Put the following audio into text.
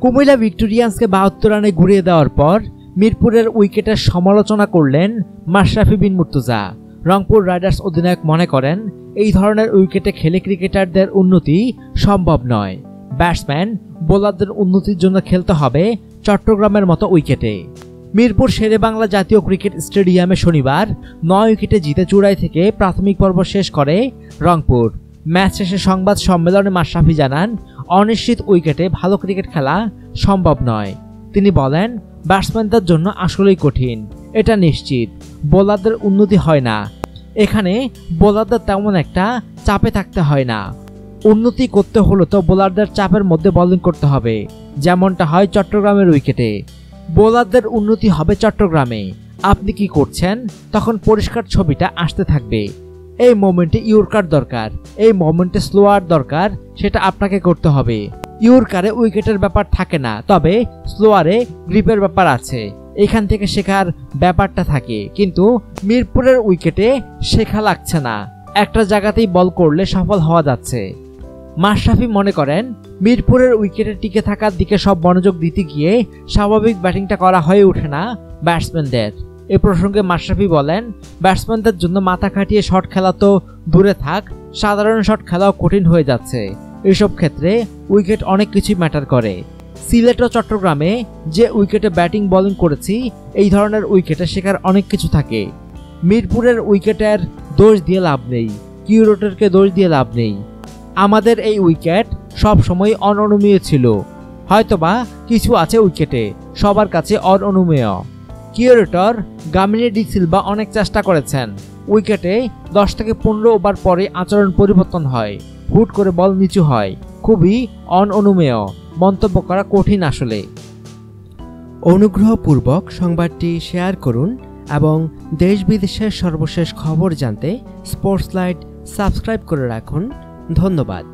কুমিল্লা ভিক্টোরিয়ান্সকে ৭২ রানে ঘুরিয়ে দেওয়ার পর মিরপুরের উইকেটের সমালোচনা করলেন মাশরাফি বিন মুর্তজা। রংপুর রাইডার্স অধিনায়ক মনে করেন, এই ধরনের উইকেটে খেলে ক্রিকেটারদের উন্নতি সম্ভব নয়। ব্যাটসম্যান বোলারদের উন্নতির জন্য খেলতে হবে চট্টগ্রামের মতো উইকেটে। মিরপুর শেরেবাংলা জাতীয় ক্রিকেট স্টেডিয়ামে শনিবার ৯ উইকেটে জিতে চূড়াই থেকে প্রাথমিক পর্ব শেষ করে রংপুর। ম্যাচ শেষে সংবাদ সম্মেলনে মাশরাফি জানান, অনিশ্চিত উইকেটে ভালো ক্রিকেট খেলা সম্ভব নয়। তিনি বলেন, ব্যাটসম্যানদের জন্য আসলেই কঠিন, এটা নিশ্চিত। বোলারদের উন্নতি হয় না, এখানে বোলারদের তেমন একটা চাপে থাকতে হয় না। উন্নতি করতে হলে তো বোলারদের চাপের মধ্যে বোলিং করতে হবে, যেমনটা হয় চট্টগ্রামের উইকেটে। বোলারদের উন্নতি হবে চট্টগ্রামে। আপনি কি করছেন তখন পরিষ্কার ছবিটা আসতে থাকবে। এই মোমেন্টে ইয়র্কার দরকার, এই মোমেন্টে স্লোয়ার দরকার, সেটা আপনাকে করতে হবে। ইয়র্কারে উইকেটের ব্যাপার থাকে না, তবে স্লোয়ারে গ্রিপের ব্যাপার আছে। এখান থেকে শেখার ব্যাপারটা থাকে, কিন্তু মিরপুরের উইকেটে শেখা লাগছে না। একটা জায়গাতেই বল করলে সফল হওয়া যাচ্ছে। মাশরাফি মনে করেন, মিরপুরের উইকেটে টিকে থাকার দিকে সব মনোযোগ দিতে গিয়ে স্বাভাবিক ব্যাটিংটা করা হয়ে ওঠে না ব্যাটসম্যানদের। এ প্রসঙ্গে মাশরাফি বলেন, ব্যাটসম্যানদের জন্য মাথা খাটিয়ে শট খেলা তো দূরে থাক, সাধারণ শট খেলাও কঠিন হয়ে যাচ্ছে। এসব ক্ষেত্রে উইকেট অনেক কিছুই ম্যাটার করে। সিলেট ও চট্টগ্রামে যে উইকেটে ব্যাটিং বোলিং করেছি, এই ধরনের উইকেটে শেখার অনেক কিছু থাকে। মিরপুরের উইকেটের দোষ দিয়ে লাভ নেই, কিউরেটরকে দোষ দিয়ে লাভ নেই। আমাদের এই উইকেট সব সময় অননুমেয় ছিল। হয়তোবা কিছু আছে উইকেটে সবার কাছে অননুমেয়। কিউরেটর গামিনী ডি সিলভা অনেক চেষ্টা করেছেন। উইকেটে 10 থেকে 15 ওভার পরে আচরণ পরিবর্তন হয়, হুট করে বল নিচু হয়, খুবই অননুমেয়। মন্তব্য করা কঠিন আসলে। অনুগ্রহপূর্বক সংবাদটি শেয়ার করুন এবং দেশ বিদেশের সর্বশেষ খবর জানতে স্পোর্টস লাইট সাবস্ক্রাইব করে রাখুন। ধন্যবাদ।